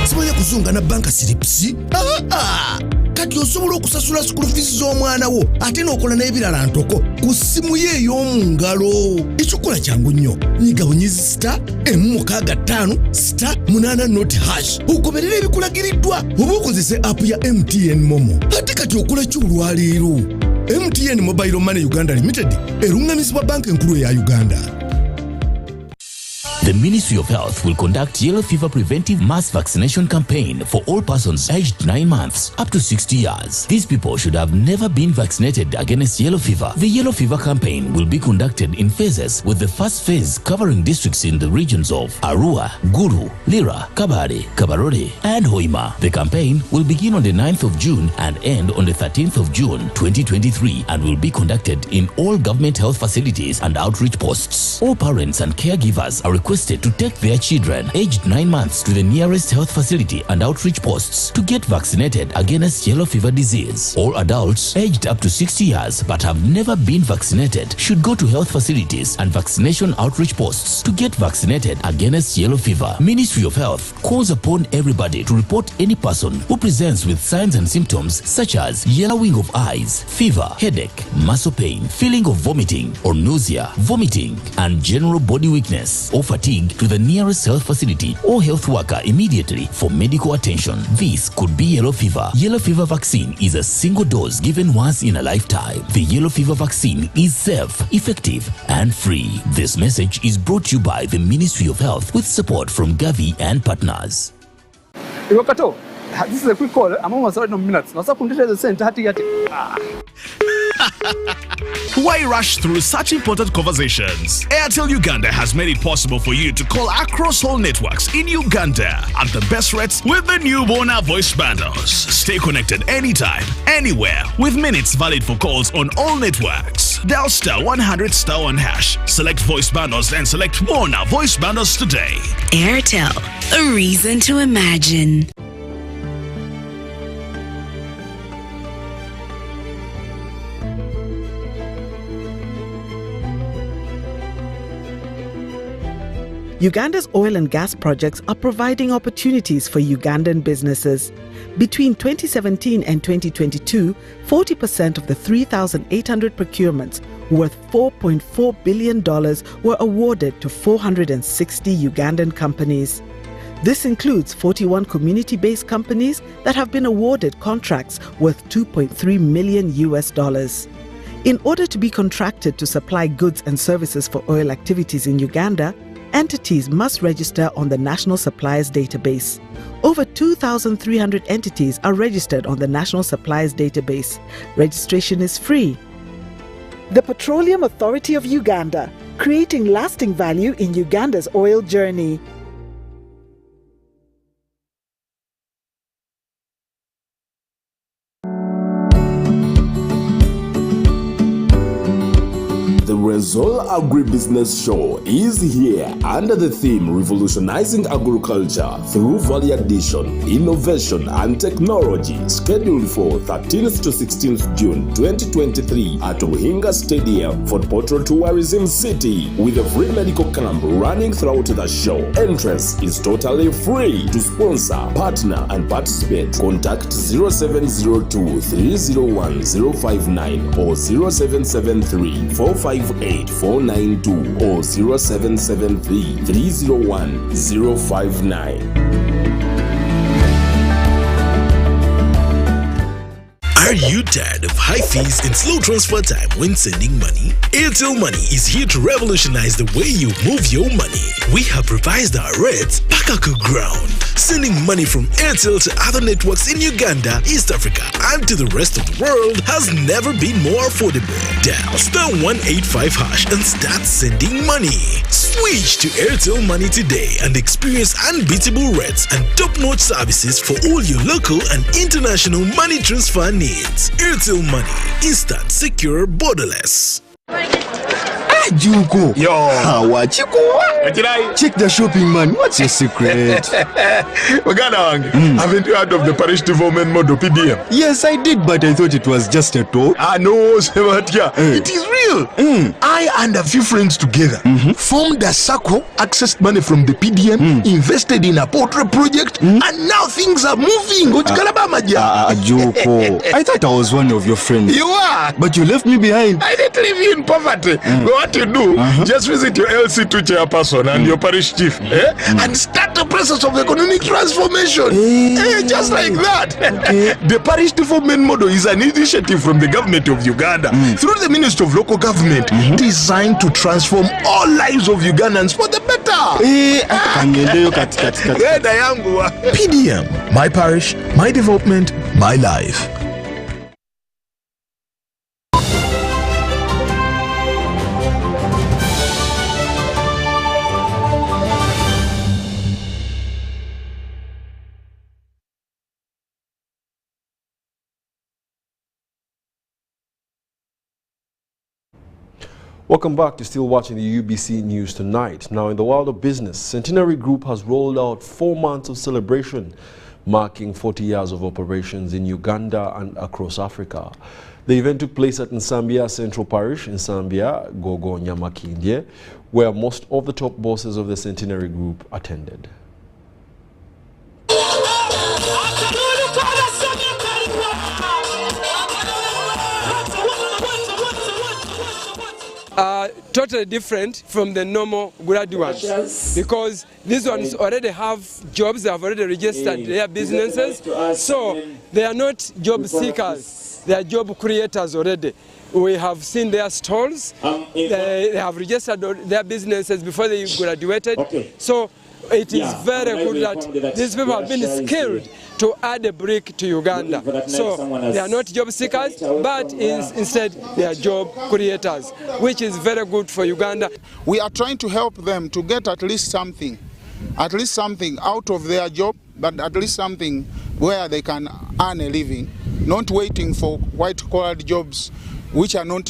Simanya kuzunga na banka siripsi. Kati osobola okusasula school fees z'omwana wo ate n'okola n'ebirala ntoko ku ssimu ye ey'omu ngalo. Ekikola kyangu nnyo. Nyiga bunyizi *165*8 ogoberera ebikulagiriddwa oba okozese app ya MTN Momo. Ate kati okola ki olwaleero? MTN Mobile Money Uganda Limited erungamizibwa banka enkulu ya Uganda. The Ministry of Health will conduct yellow fever preventive mass vaccination campaign for all persons aged 9 months up to 60 years. These people should have never been vaccinated against yellow fever. The yellow fever campaign will be conducted in phases, with the first phase covering districts in the regions of Arua, Gulu, Lira, Kabare, Kabarore, and Hoima. The campaign will begin on the 9th of June and end on the 13th of June 2023 and will be conducted in all government health facilities and outreach posts. All parents and caregivers are requested to take their children aged 9 months to the nearest health facility and outreach posts to get vaccinated against yellow fever disease. All adults aged up to 60 years but have never been vaccinated should go to health facilities and vaccination outreach posts to get vaccinated against yellow fever. Ministry of Health calls upon everybody to report any person who presents with signs and symptoms such as yellowing of eyes, fever, headache, muscle pain, feeling of vomiting or nausea, vomiting, and general body weakness or fatigue to the nearest health facility or health worker immediately for medical attention. This could be yellow fever. Yellow fever vaccine is a single dose given once in a lifetime. The yellow fever vaccine is safe, effective, and free. This message is brought to you by the Ministry of Health with support from Gavi and partners. This is a quick call. I'm almost out of minutes. Why rush through such important conversations? Airtel Uganda has made it possible for you to call across all networks in Uganda at the best rates with the new Bona voice bundles. Stay connected anytime, anywhere, with minutes valid for calls on all networks. Dial *100*1#. Select voice bundles and select Bona voice bundles today. Airtel, a reason to imagine. Uganda's oil and gas projects are providing opportunities for Ugandan businesses. Between 2017 and 2022, 40% of the 3,800 procurements worth $4.4 billion were awarded to 460 Ugandan companies. This includes 41 community-based companies that have been awarded contracts worth $2.3 million. In order to be contracted to supply goods and services for oil activities in Uganda, entities must register on the National Suppliers Database. Over 2,300 entities are registered on the National Suppliers Database. Registration is free. The Petroleum Authority of Uganda, creating lasting value in Uganda's oil journey. The Resol Agribusiness Show is here under the theme Revolutionizing Agriculture through Value Addition, Innovation and Technology, scheduled for 13th to 16th June 2023 at Uhinga Stadium for Portrait Tourism City, with a free medical camp running throughout the show. Entrance is totally free. To sponsor, partner and participate, contact 0702 301 059 or 0773 458 492 or 0773 301 059. Are you tired of high fees and slow transfer time when sending money? Airtel Money is here to revolutionize the way you move your money. We have revised our rates back to ground. Sending money from Airtel to other networks in Uganda, East Africa, and to the rest of the world has never been more affordable. Dial *185# and start sending money. Switch to Airtel Money today and experience unbeatable rates and top-notch services for all your local and international money transfer needs. Airtel Money. Instant, secure, borderless. Juko. Yo. What Chico? Check the shopping, man. What's your secret? Haven't you heard of the parish development model PDM? Yes, I did, but I thought it was just a talk. No, it is real. I and a few friends together formed a circle, accessed money from the PDM, invested in a portrait project, and now things are moving. Juko. I thought I was one of your friends. You are. But you left me behind. I didn't leave you in poverty. What you do, just visit your LC2 chairperson and your parish chief and start the process of economic transformation. Just like that. The parish development model is an initiative from the government of Uganda through the Ministry of Local Government designed to transform all lives of Ugandans for the better. PDM, my parish, my development, my life. Welcome back to still watching the UBC News Tonight. Now, in the world of business, Centenary Group has rolled out 4 months of celebration, marking 40 years of operations in Uganda and across Africa. The event took place at Nsambia Central Parish in Nsambia, Gogo Nyamakindye, where most of the top bosses of the Centenary Group attended. Totally different from the normal graduates because these ones already have jobs, they have already registered their businesses, so they are not job seekers, they are job creators already. We have seen their stalls, they have registered their businesses before they graduated, so it is very good that these people have been skilled to add a brick to Uganda. So they are not job seekers, but instead they are job creators, which is very good for Uganda. We are trying to help them to get at least something out of their job, but at least something where they can earn a living, not waiting for white-collar jobs which are not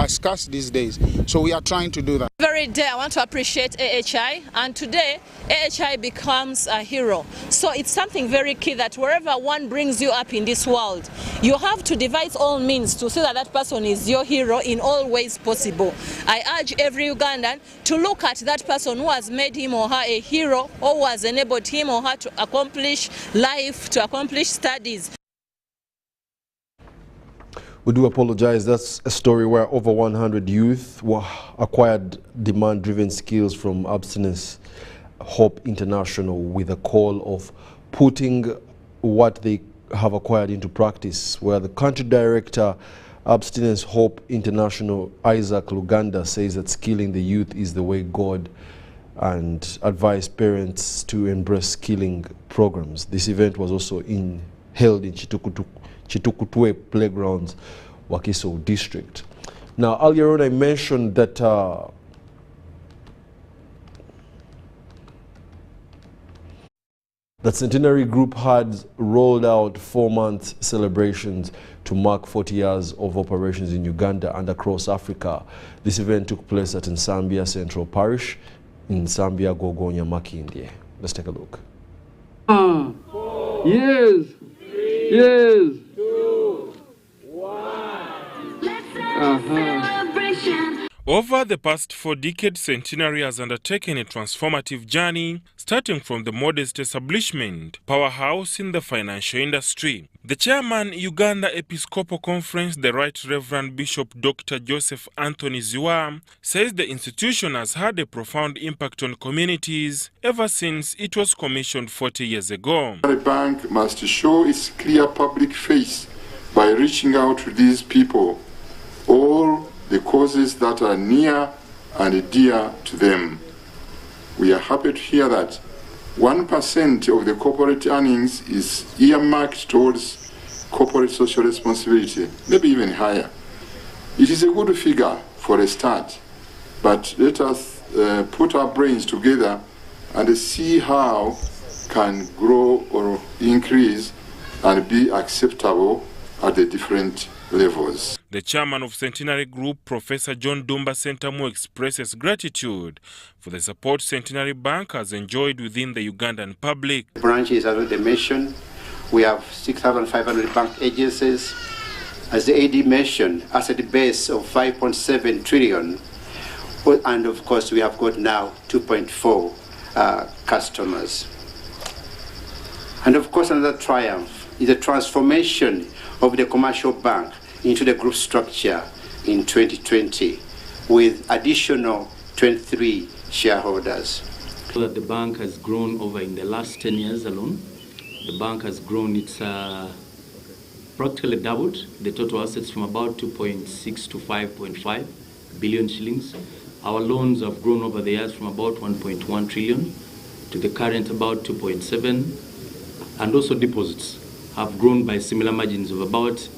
scarce these days. So we are trying to do that. Every day I want to appreciate AHI, and today AHI becomes a hero. So it's something very key that wherever one brings you up in this world, you have to devise all means to see that that person is your hero in all ways possible. I urge every Ugandan to look at that person who has made him or her a hero, or who has enabled him or her to accomplish life, to accomplish studies. We do apologize. That's a story where over 100 youth acquired demand-driven skills from Abstinence Hope International with a call of putting what they have acquired into practice, where the country director, Abstinence Hope International, Isaac Luganda, says that skilling the youth is the way God, and advised parents to embrace skilling programs. This event was also held in Chitukutwe Playgrounds, Wakiso District. Now, earlier on I mentioned that the Centenary Group had rolled out 4-month celebrations to mark 40 years of operations in Uganda and across Africa. This event took place at Nsambia Central Parish in Nsambia, Gogo Nyamakindye. Let's take a look. Yes. Yes. 2, 1. Over the past 4 decades, Centenary has undertaken a transformative journey, starting from the modest establishment, powerhouse in the financial industry. The chairman, Uganda Episcopal Conference, the Right Reverend Bishop Dr. Joseph Anthony Ziwa, says the institution has had a profound impact on communities ever since it was commissioned 40 years ago. The bank must show its clear public face by reaching out to these people all the causes that are near and dear to them. We are happy to hear that 1% of the corporate earnings is earmarked towards corporate social responsibility, maybe even higher. It is a good figure for a start, but let us put our brains together and see how can grow or increase and be acceptable at the different levels. The chairman of Centenary Group, Professor John Dumba Sentamu, expresses gratitude for the support Centenary Bank has enjoyed within the Ugandan public. Branches, as already mentioned, we have 6,500 bank agencies. As the AD mentioned, asset base of 5.7 trillion. And of course, we have got now 2.4 customers. And of course, another triumph is the transformation of the commercial bank into the group structure in 2020 with additional 23 shareholders. That the bank has grown over in the last 10 years alone. The bank has grown, it's practically doubled the total assets from about 2.6 to 5.5 billion shillings. Our loans have grown over the years from about 1.1 trillion to the current about 2.7, and also deposits have grown by similar margins of about,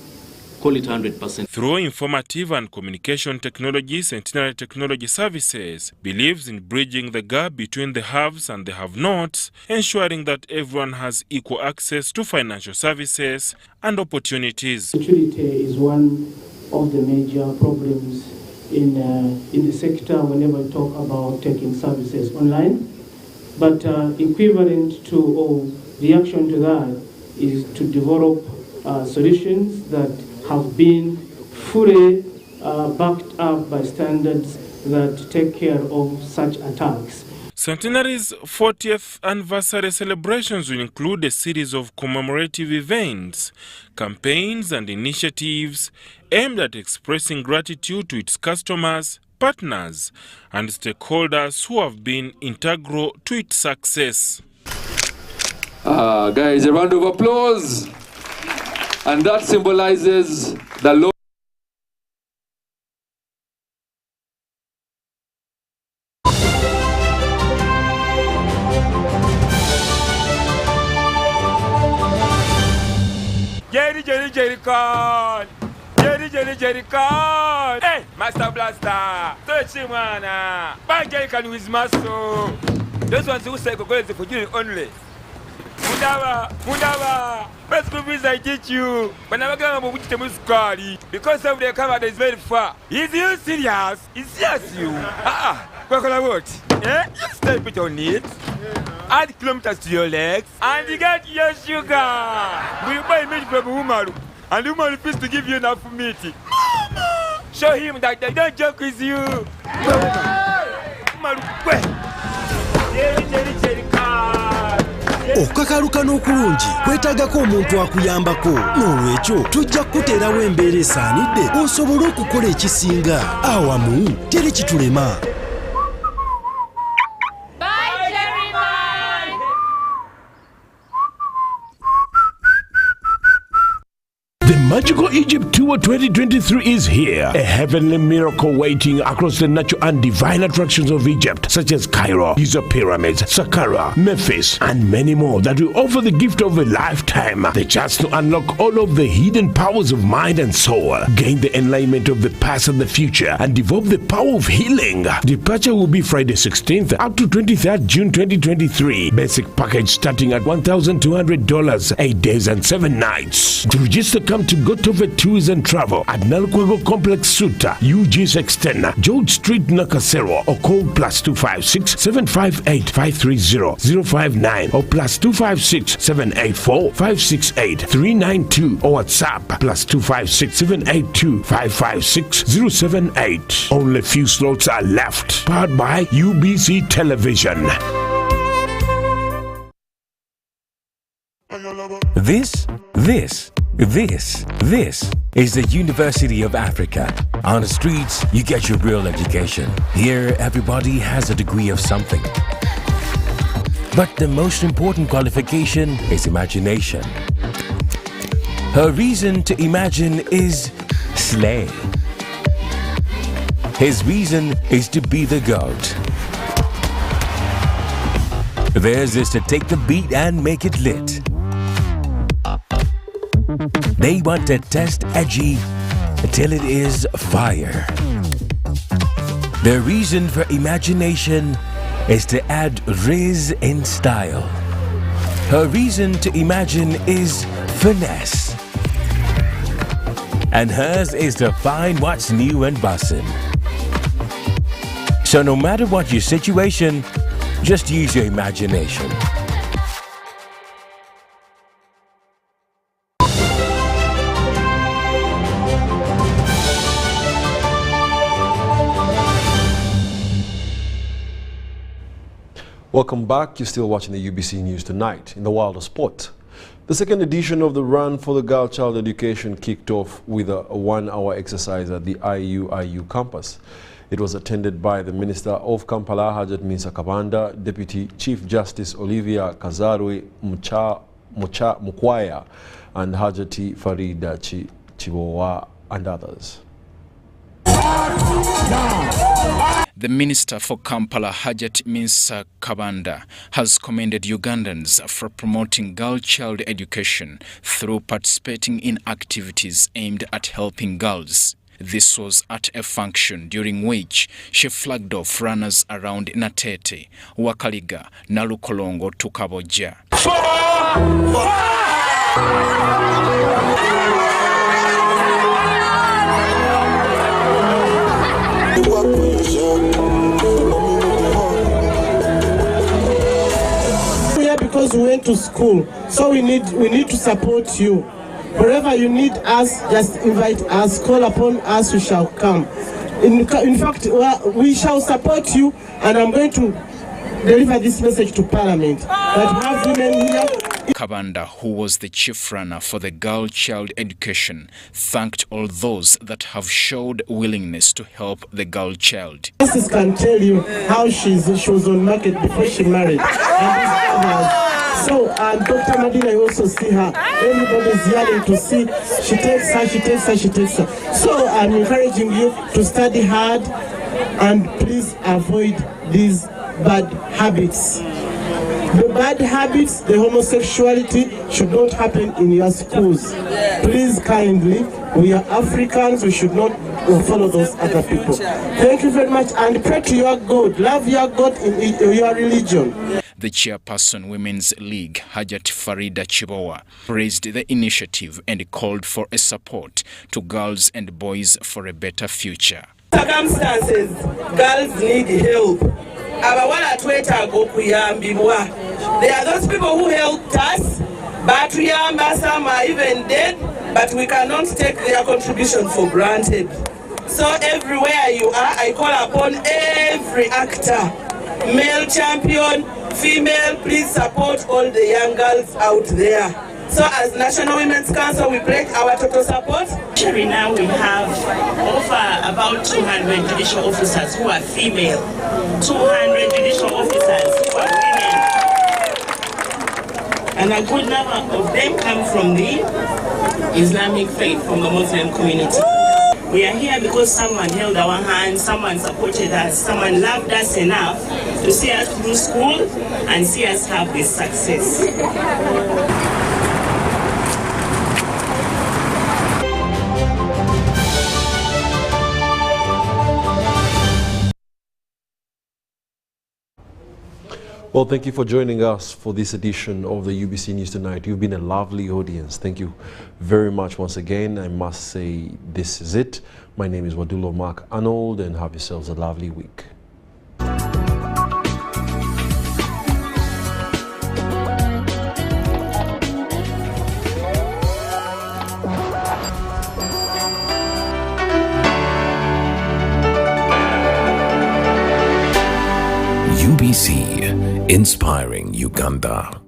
call it 100%. Through informative and communication technology, Centenary Technology Services believes in bridging the gap between the haves and the have-nots, ensuring that everyone has equal access to financial services and opportunities. Security is one of the major problems in the sector whenever we talk about taking services online. But equivalent to or reaction to that is to develop solutions that have been fully backed up by standards that take care of such attacks. Centenary's 40th anniversary celebrations will include a series of commemorative events, campaigns and initiatives aimed at expressing gratitude to its customers, partners and stakeholders who have been integral to its success. Guys, a round of applause. And that symbolizes the Lord. Jerry Con. Hey, Master Blaster. Touch him, man. Bang Jerry Con with muscle. Those ones who say go for you only. Mundava. Best movies I teach you. But I'm going to tell you because of the camera that is very far. Is you serious? Is serious you? What? Eh? You step it on it. Add kilometers to your legs and you get your sugar. We buy meat from Umaru and Umaru refused to give you enough meat. Mama! Show him that they don't joke with you. Umaru, okukakaluka n'okulungi kwetaagako omuntu akuyambako n'olwekyo tujja kukuteerawo embeera esaanidde osobole okukola ekisinga awamu teri kitulema. Magical Egypt Tour 2023 is here. A heavenly miracle waiting across the natural and divine attractions of Egypt, such as Cairo, Giza Pyramids, Saqqara, Memphis, and many more that will offer the gift of a lifetime. The chance to unlock all of the hidden powers of mind and soul, gain the enlightenment of the past and the future, and develop the power of healing. Departure will be Friday 16th up to 23rd June 2023. Basic package starting at $1,200, 8 days and 7 nights. To register, come to Gotove Tours and Travel at Nalkwego Complex Suta, UG's Extender, George Street, Nakasero, or call +256 758 530 059 or +256 784 568 392 or WhatsApp +256 782 556 078. Only few slots are left. Powered by UBC Television. This is the University of Africa. On the streets, you get your real education. Here, everybody has a degree of something. But the most important qualification is imagination. Her reason to imagine is slay. His reason is to be the goat. Theirs is to take the beat and make it lit. They want to test edgy till it is fire. Their reason for imagination is to add riz in style. Her reason to imagine is finesse. And hers is to find what's new and bussin'. So no matter what your situation, just use your imagination. Welcome back. You're still watching the UBC News Tonight. In the world of sport, the second edition of the Run for the Girl Child Education kicked off with a one-hour exercise at the IU campus. It was attended by the Minister of Kampala, Hajat Minsa Kabanda, Deputy Chief Justice Olivia Kazarwe Mukwaya, and Hajati Farida Chibowa, and others. The Minister for Kampala, Hajat Minsa Kabanda, has commended Ugandans for promoting girl-child education through participating in activities aimed at helping girls. This was at a function during which she flagged off runners around Natete, Wakaliga, Nalukolongo to Kaboja. Because we went to school, so we need to support you. Wherever you need us, just invite us, call upon us, we shall come. In fact, we shall support you, and I'm going to deliver this message to Parliament that we have women here. Kabanda, who was the chief runner for the girl-child education, thanked all those that have showed willingness to help the girl child. Mrs. can tell you how she was on market before she married. So, Dr. Madina, you also see her. Everybody's yearning to see. She takes her. So, I'm encouraging you to study hard and please avoid these bad habits. The bad habits, the homosexuality should not happen in your schools. Please kindly, we are Africans, we should not follow those other people. Thank you very much, and pray to your God. Love your God in your religion. The chairperson Women's League, Hajat Farida Chibowa, praised the initiative and called for a support to girls and boys for a better future. Circumstances, girls need help. There are those people who helped us, but some are even dead, but we cannot take their contribution for granted. So everywhere you are, I call upon every actor, male champion, female, please support all the young girls out there. So as National Women's Council, we pledge our total support. Actually now we have over about 200 judicial officers who are female, 200 judicial officers who are women. And a good number of them come from the Islamic faith, from the Muslim community. We are here because someone held our hand, someone supported us, someone loved us enough to see us through school and see us have this success. Well, thank you for joining us for this edition of the UBC News Tonight. You've been a lovely audience. Thank you very much once again. I must say this is it. My name is Wadulo Mark Arnold, and have yourselves a lovely week. UBC, inspiring Uganda.